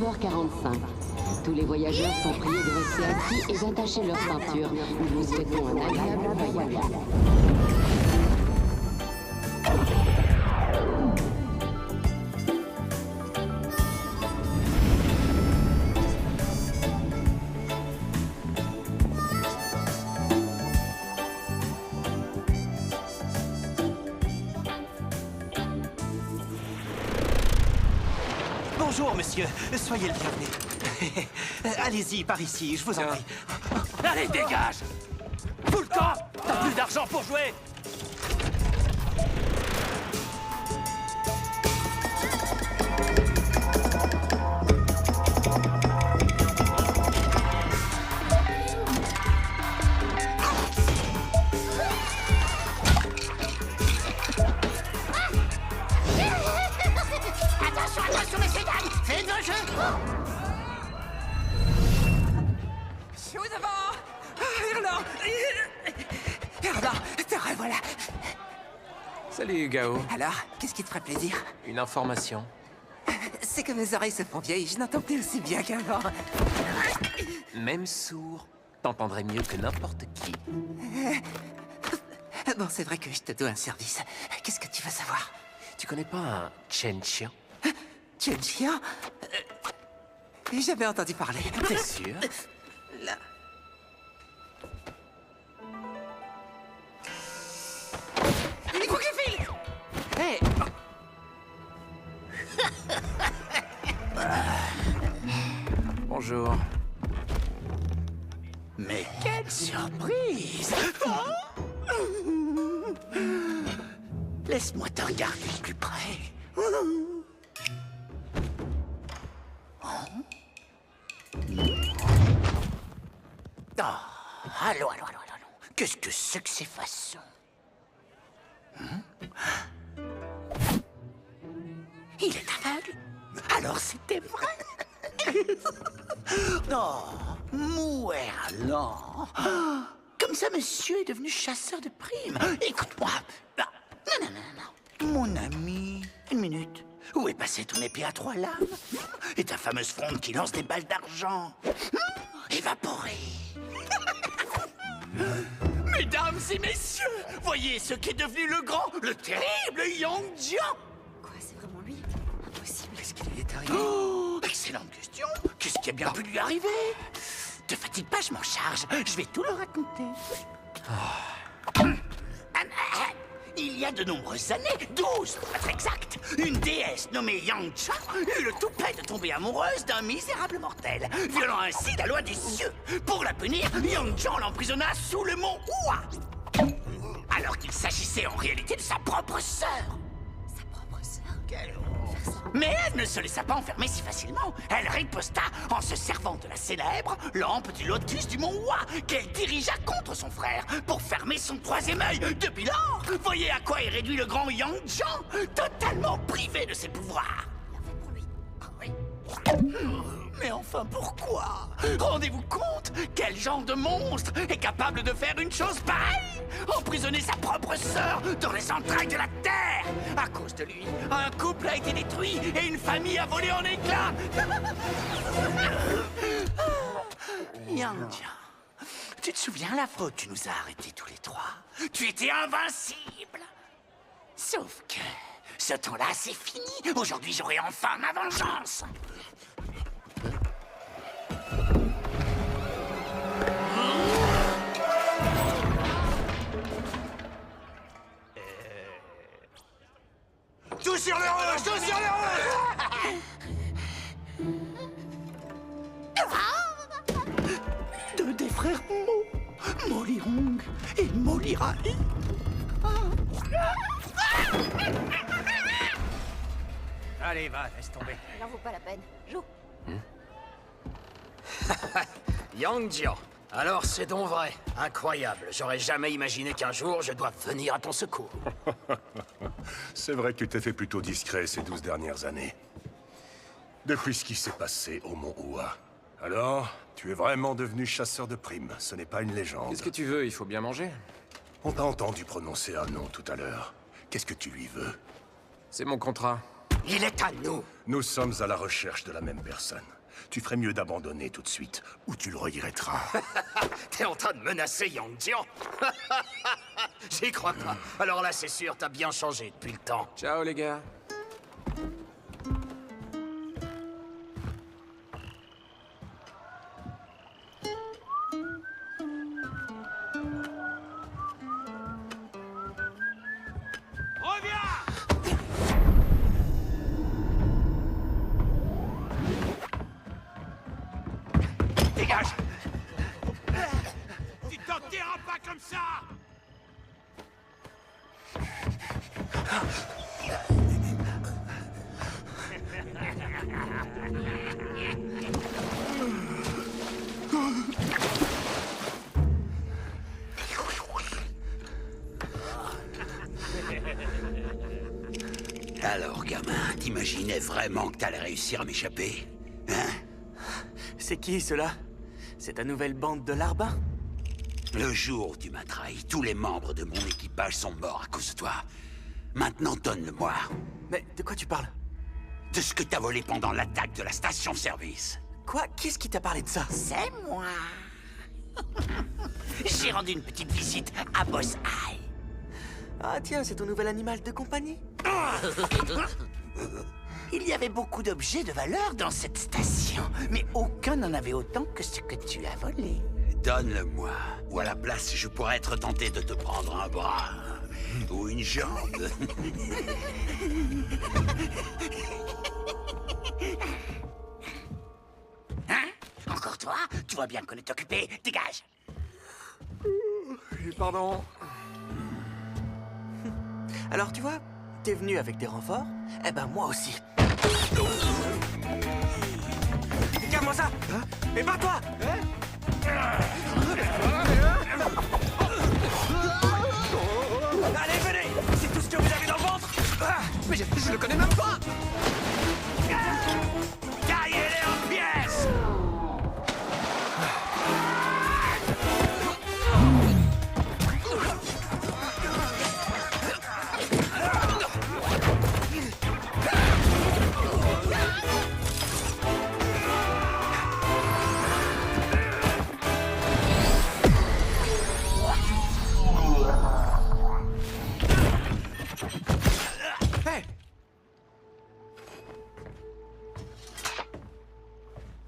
19h45. Tous les voyageurs sont priés de rester assis et d'attacher leur ceinture. Nous vous souhaitons un agréable voyage. Bonjour, monsieur. Soyez le bienvenu. Allez-y, par ici, je vous en prie. Allez, dégage! Tout le camp! T'as plus d'argent pour jouer! Attention, messieurs, dames! Faites vos jeux! Je vous devant! Irland! Irland, te revoilà! Salut, Gao. Alors, qu'est-ce qui te ferait plaisir? Une information. C'est que mes oreilles se font vieilles, je n'entends plus aussi bien qu'avant. Même sourd, t'entendrais mieux que n'importe qui. Bon, c'est vrai que je te dois un service. Qu'est-ce que tu veux savoir? Tu connais pas un Chen Xian? Tu es le chien? J'ai jamais entendu parler. T'es sûr? Là. Il faut que je file! Hé! Bonjour. Mais quelle surprise! Laisse-moi te regarder de plus près. Allons. Qu'est-ce que c'est que ces façons? Il est aveugle? Alors c'était vrai? Non, Mouerland. Comme ça, monsieur est devenu chasseur de primes. Écoute-moi. Non. Mon ami, une minute. Où est passé ton épée à 3 lames? Et ta fameuse fronde qui lance des balles d'argent? Évaporée. Mesdames et messieurs, voyez ce qu'est devenu le grand, le terrible Yang Jian. Quoi, c'est vraiment lui? Impossible. Qu'est-ce qui lui est arrivé? Oh, excellente question. Qu'est-ce qui a bien pu lui arriver? Te fatigue pas, je m'en charge. Je vais tout le raconter. Il y a de nombreuses années, 12 pour être exact, une déesse nommée Yang Cha eut le toupet de tomber amoureuse d'un misérable mortel, violant ainsi la loi des cieux. Pour la punir, Yang Cha l'emprisonna sous le mont Hua. Alors qu'il s'agissait en réalité de sa propre sœur. Sa propre sœur? Quelle honte. Mais elle ne se laissa pas enfermer si facilement. Elle riposta en se servant de la célèbre lampe du lotus du mont Hua qu'elle dirigea contre son frère pour fermer son troisième œil. Depuis lors, voyez à quoi est réduit le grand Yang Jian, totalement privé de ses pouvoirs. Bien fait pour lui. Oui. Mais enfin, pourquoi? Rendez-vous compte? Quel genre de monstre est capable de faire une chose pareille? Emprisonner sa propre sœur dans les entrailles de la terre! À cause de lui, un couple a été détruit et une famille a volé en éclats! Yang Jian, tu te souviens la fois où tu nous as arrêtés tous les trois? Tu étais invincible! Sauf que ce temps-là, c'est fini. Aujourd'hui, j'aurai enfin ma vengeance. Tout sur les rouges! Tout sur les rouges! Deux des frères Mo, Molirong et Molirai. Allez, va, laisse tomber. Il en vaut pas la peine. Joue. Yang Jian, alors c'est donc vrai. Incroyable, j'aurais jamais imaginé qu'un jour je doive venir à ton secours. C'est vrai que tu t'es fait plutôt discret ces 12 dernières années. Depuis ce qui s'est passé au Mont Hua. Alors, tu es vraiment devenu chasseur de primes, ce n'est pas une légende. Qu'est-ce que tu veux? Il faut bien manger. On t'a entendu prononcer un nom tout à l'heure. Qu'est-ce que tu lui veux? C'est mon contrat. Il est à nous. Nous sommes à la recherche de la même personne. Tu ferais mieux d'abandonner tout de suite, ou tu le regretteras. T'es en train de menacer Yang Jian? J'y crois pas. Alors là, c'est sûr, t'as bien changé depuis le temps. Ciao les gars. Dégage! Tu t'en tireras pas comme ça! Alors, gamin, t'imaginais vraiment que t'allais réussir à m'échapper? Hein? C'est qui, ceux-là? C'est ta nouvelle bande de larbins? Le jour où tu m'as trahi, tous les membres de mon équipage sont morts à cause de toi. Maintenant, donne-le-moi. Mais de quoi tu parles? De ce que t'as volé pendant l'attaque de la station-service. Quoi? Qu'est-ce qui t'a parlé de ça? C'est moi. J'ai rendu une petite visite à Boss Eye. Ah tiens, c'est ton nouvel animal de compagnie? Il y avait beaucoup d'objets de valeur dans cette station, mais aucun n'en avait autant que ce que tu as volé. Donne-le-moi, ou à la place, je pourrais être tenté de te prendre un bras ou une jambe. Hein? Encore toi? Tu vois bien qu'on est occupé. Dégage! Pardon. Alors tu vois, t'es venu avec des renforts? Eh ben moi aussi. Regarde-moi ça! Et bats-toi! Allez, venez! C'est tout ce que vous avez dans le ventre! Mais je le connais même pas! Taillez-les en pièces!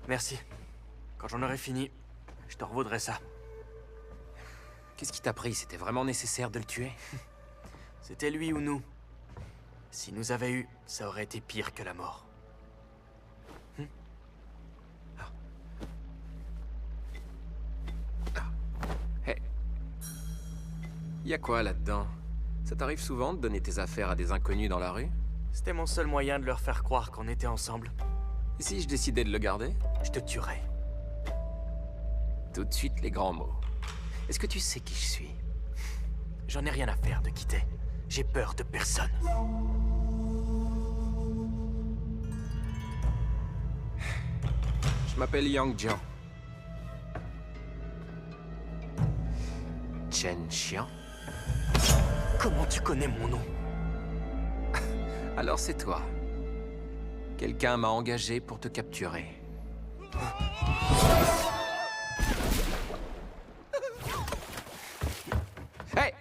Merci. Quand j'en aurai fini, je te revaudrai ça. Qu'est-ce qui t'a pris? C'était vraiment nécessaire de le tuer? C'était lui ou nous. S'il nous avait eu, ça aurait été pire que la mort. Hé. Y a quoi là-dedans? Ça t'arrive souvent de donner tes affaires à des inconnus dans la rue? C'était mon seul moyen de leur faire croire qu'on était ensemble. Et si je décidais de le garder? Je te tuerai. Tout de suite les grands mots. Est-ce que tu sais qui je suis? J'en ai rien à faire de quitter. J'ai peur de personne. Je m'appelle Yang Jian. Chen Xian? Comment tu connais mon nom? Alors c'est toi. Quelqu'un m'a engagé pour te capturer. Hey!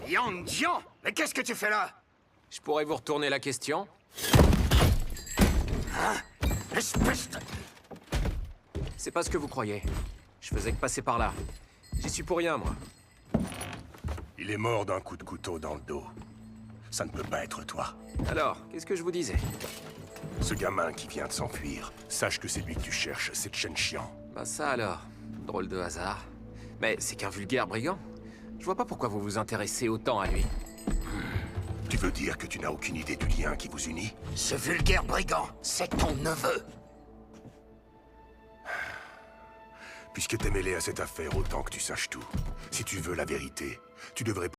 Yang Jian! Mais qu'est-ce que tu fais là? Je pourrais vous retourner la question? Espèce de... C'est pas ce que vous croyez. Je faisais que passer par là. J'y suis pour rien, moi. Il est mort d'un coup de couteau dans le dos. Ça ne peut pas être toi. Alors, qu'est-ce que je vous disais? Ce gamin qui vient de s'enfuir, sache que c'est lui que tu cherches, c'est Chen Xian. Bah ça alors. Drôle de hasard. Mais c'est qu'un vulgaire brigand. Je vois pas pourquoi vous vous intéressez autant à lui. Tu veux dire que tu n'as aucune idée du lien qui vous unit? Ce vulgaire brigand, c'est ton neveu. Puisque t'es mêlé à cette affaire, autant que tu saches tout. Si tu veux la vérité, tu devrais